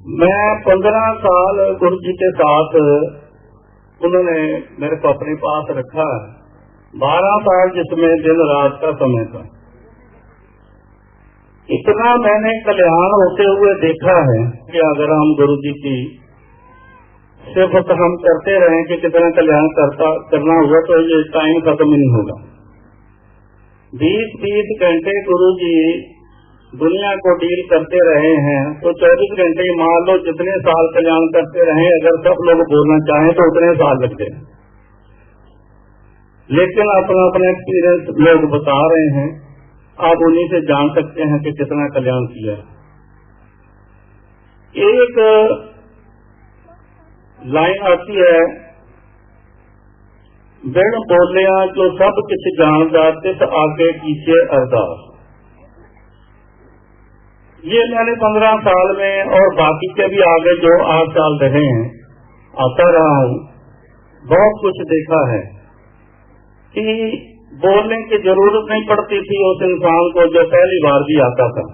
मैं 15 साल गुरु जी के साथ उन्होंने मेरे को अपने पास रखा है। 12 साल जिसमें दिन रात का समय था। इतना मैंने कल्याण होते हुए देखा है कि अगर हम गुरु जी की सिर्फ हम करते रहें कि कितना कल्याण करना हुआ तो ये टाइम खत्म ही नहीं होगा। 20-20 घंटे गुरु जी दुनिया को डील करते रहे हैं तो 24 घंटे मान लो जितने साल कल्याण करते रहे, अगर सब लोग बोलना चाहें तो उतने साल लगते हैं। लेकिन अपना अपना एक्सपीरियंस लोग बता रहे हैं, आप उन्हीं से जान सकते हैं कि कितना कल्याण किया। एक लाइन आती है, बिन बोलिया जो सब कुछ जानदा तिस आगे कीजिए अरदास। ये मैंने 15 साल में और बाकी के भी आगे जो 8 साल रहे हैं आता रहा हूँ, बहुत कुछ देखा है कि बोलने की जरूरत नहीं पड़ती थी उस इंसान को जो पहली बार भी आता था।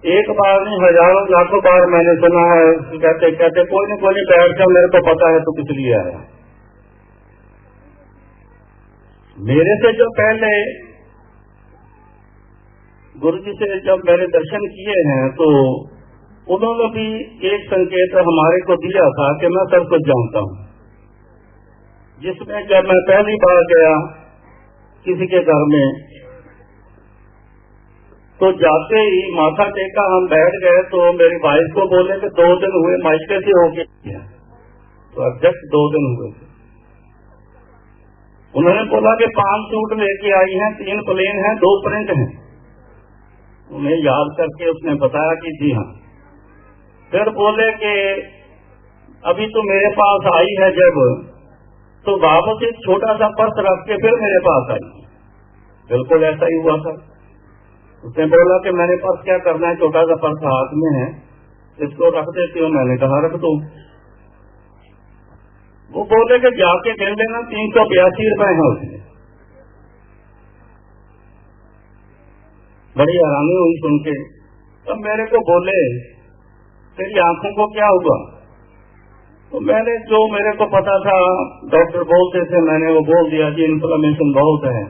एक बार नहीं, हजारों लाखों बार मैंने सुना है कहते कहते कोई नहीं बैठ जा, मेरे को पता है तो किस लिए आया। मेरे से जो पहले गुरु जी से जब मैंने दर्शन किए हैं तो उन्होंने भी एक संकेत हमारे को दिया था कि मैं सब कुछ जानता हूँ। जिसमें जब मैं पहली बार गया किसी के घर में तो जाते ही माथा टेका, हम बैठ गए तो मेरी वाइफ को बोले कि 2 दिन हुए मायके से हो गए, तो एग्जैक्ट 2 दिन हुए। उन्होंने बोला कि 5 सूट लेके आई हैं, 3 प्लेन हैं, 2 प्रिंट हैं। उन्हें याद करके उसने बताया कि जी हाँ। फिर बोले कि अभी तो मेरे पास आई है जब, तो वापस एक छोटा सा पर्स रख के फिर मेरे पास आई। बिल्कुल ऐसा ही हुआ था। उसने बोला कि मेरे पास क्या करना है, छोटा सा पर्स हाथ में है, इसको रख देती हूँ। मैंने कहा रख दो। वो बोले कि जाके गिन लेना, 382 रुपए है उसमें। बड़ी हैरानी हुई सुन के। तब मेरे को बोले तेरी आंखों को क्या हुआ? तो मैंने जो मेरे को पता था, डॉक्टर बोलते थे, मैंने वो बोल दिया जी इन्फ्लेमेशन बहुत है,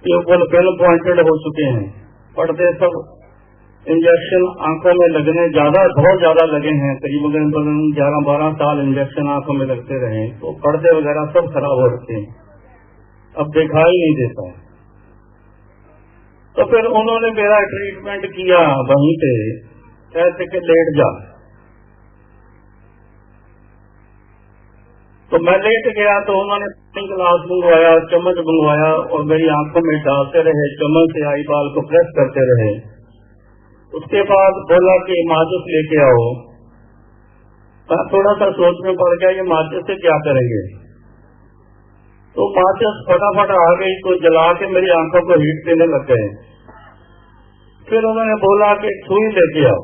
ये फिल्म पॉइंटेड हो चुके हैं, पर्दे सब इंजेक्शन आंखों में लगने बहुत ज्यादा लगे हैं। करीबन 11-12 साल इंजेक्शन आंखों में लगते रहे तो पर्दे वगैरह सब खराब हो रखे हैं, अब दिखाई नहीं देता है। तो फिर उन्होंने मेरा ट्रीटमेंट किया वहीं पे, कहते कि लेट जा। तो मैं लेट गया तो उन्होंने ग्लास मंगवाया, चम्मच मंगवाया और मेरी आंखों में डालते रहे, चम्मच से आई बाल को प्रेस करते रहे। उसके बाद बोला कि माचिस लेके आओ। मैं थोड़ा सा सोच में पड़ गया, ये माचिस से क्या करेंगे। तो माचिस फटाफट आ गई तो जला के मेरी आंखों को हीट देने लग गए। फिर उन्होंने बोला कि सुई लेके आओ।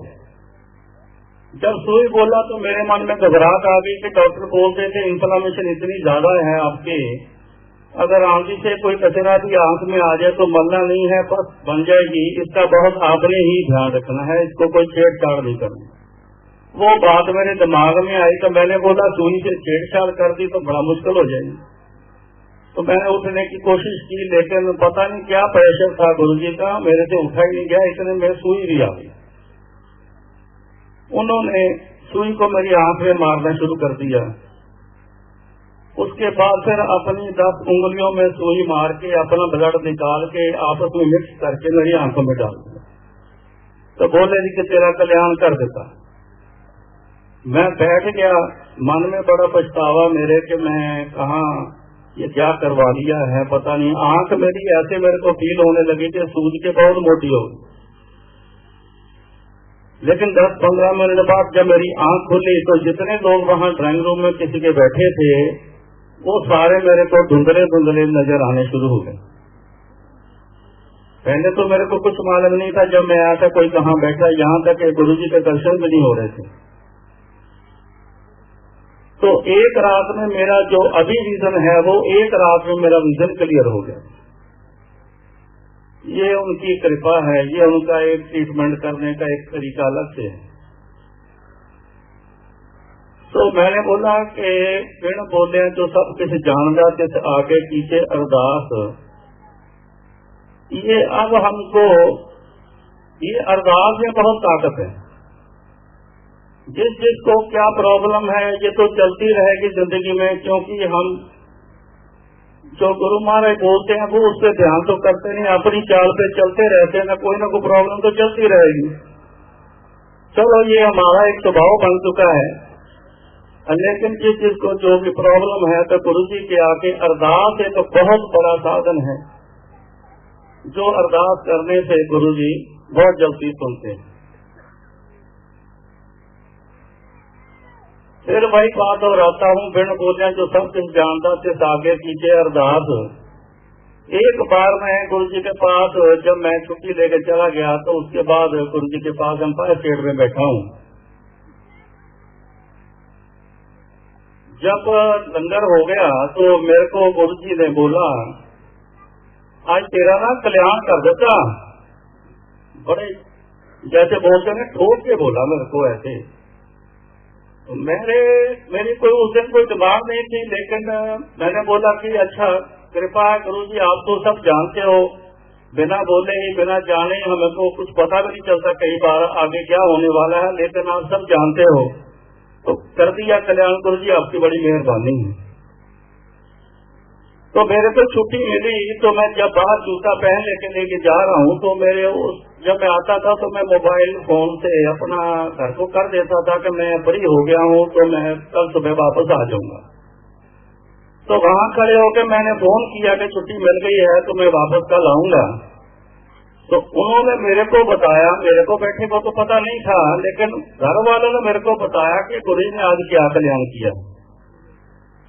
जब सुई बोला तो मेरे मन में घबराहट आ गई कि डॉक्टर बोलते थे इन्फ्लेमेशन इतनी ज्यादा है आपके, अगर आंधी से कोई कचरा भी आंख में आ जाए तो मरना नहीं है, बस बन जाएगी। इसका बहुत आपने ही ध्यान रखना है, इसको कोई छेड़छाड़ नहीं करनी। वो बात मेरे दिमाग में आई तो मैंने बोला सुई से छेड़छाड़ कर दी तो बड़ा मुश्किल हो जाएगी। तो मैंने उठने की कोशिश की, लेकिन पता नहीं क्या प्रेशर था गुरु जी का, मेरे से उठा ही नहीं गया। इतने में सुई भी आ गई। उन्होंने सुई को मेरी आंख में मारना शुरू कर दिया। उसके बाद फिर अपनी 10 उंगलियों में सुई मार के अपना ब्लड निकाल के आपस में मिक्स करके मेरी आंखों में डाल दिया। तो बोले जी कि तेरा कल्याण कर देता। मैं बैठ गया, मन में बड़ा पछतावा मेरे कि मैं कहा ये क्या करवा लिया है, पता नहीं। आंख मेरी ऐसे मेरे को फील होने लगी कि सूज के बहुत मोटी हो गई। लेकिन 10-15 मिनट बाद जब मेरी आंख खुली तो जितने लोग वहां ड्राइंग रूम में किसी के बैठे थे वो सारे मेरे को धुंधले धुंधले नजर आने शुरू हो गए। पहले तो मेरे को कुछ मालूम नहीं था, जब मैं आया था कोई कहाँ बैठा, यहाँ तक गुरु जी के दर्शन भी नहीं हो रहे थे। तो एक रात में मेरा जो अभी विजन है वो एक रात में मेरा विजन क्लियर हो गया। ये उनकी कृपा है, ये उनका एक ट्रीटमेंट करने का एक तरीका अलग से है। تو میں نے بولا کہ بن بولے جو سب کچھ جانتا جس آگے پیچھے ارداس، یہ اب ہم کو یہ ارداس میں بہت طاقت ہے. جس کو کیا پرابلم ہے یہ تو چلتی رہے گی زندگی میں، کیونکہ ہم جو گرو مہاراج بولتے ہیں وہ اس پہ دھیان تو کرتے نہیں، اپنی چال پہ چلتے رہتے ہیں، کوئی نہ کوئی پرابلم تو چلتی رہے گی. چلو یہ ہمارا ایک سبھاؤ بن چکا ہے. لیکن جس چیز کو جو بھی پرابلم ہے تو گرو جی کے آگے ارداس ایک بہت بڑا سادھن ہے، جو ارداس کرنے سے گرو جی بہت جلدی سنتے ہیں. پھر وہی بات اور آتا ہوں، بن بولیا جو سب کچھ جانتا جس آگے پیچھے ارداس. ایک بار میں گرو جی کے پاس جب میں چھٹی لے کے چلا گیا تو اس کے بعد گرو جی کے پاس امپائر اسٹیٹ میں بیٹھا ہوں. جب لنگر ہو گیا تو میرے کو گرو جی نے بولا آج تیرا نا کلیان کر دیتا. بڑے جیسے بولتے ہیں ٹھوک کے بولا میرے کو ایسے. میری کوئی اس دن کوئی دماغ نہیں تھی، لیکن میں نے بولا کہ اچھا کرپا ہے گرو جی، آپ تو سب جانتے ہو، بنا بولے ہی بنا جانے ہمیں کو کچھ پتا بھی نہیں چلتا کئی بار آگے کیا ہونے والا ہے، لیکن آپ سب جانتے ہو تو کر دیا کلیان گرو جی، آپ کی بڑی مہربانی ہے. تو میرے کو چھٹی ملی تو میں جب باہر جوتا پہن لے کے جا رہا ہوں تو جب میں آتا تھا تو میں موبائل فون سے اپنا گھر کو کر دیتا تھا کہ میں فری ہو گیا ہوں تو میں کل صبح واپس آ جاؤں گا. تو وہاں کھڑے ہو کے میں نے فون کیا کہ چھٹی مل گئی ہے تو میں واپس کل آؤں گا. تو انہوں نے میرے کو بتایا، میرے کو بیٹھے کو تو پتا نہیں تھا، لیکن گھر والوں نے میرے کو بتایا کہ گرو جی نے آج کیا کلیان کیا.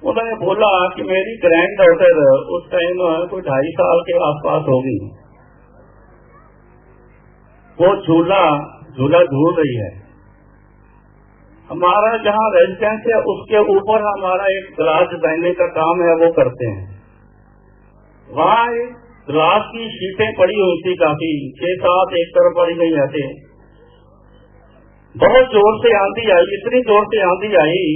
انہوں نے بولا کہ میری گرینڈ ڈاٹر اس ٹائم کوئی 2.5 سال کے آس پاس ہوگی، وہ جھولا جھول رہی ہے. ہمارا جہاں ریزیڈینس ہے اس کے اوپر ہمارا ایک گلاس ڈیزائننگ کا کام ہے وہ کرتے ہیں. وہاں گلاس کی شیٹیں پڑی ہوئی تھی، کافی 6-7 ایک طرف پڑی گئی ایسے. بہت زور سے آندھی آئی، اتنی زور سے آندھی آئی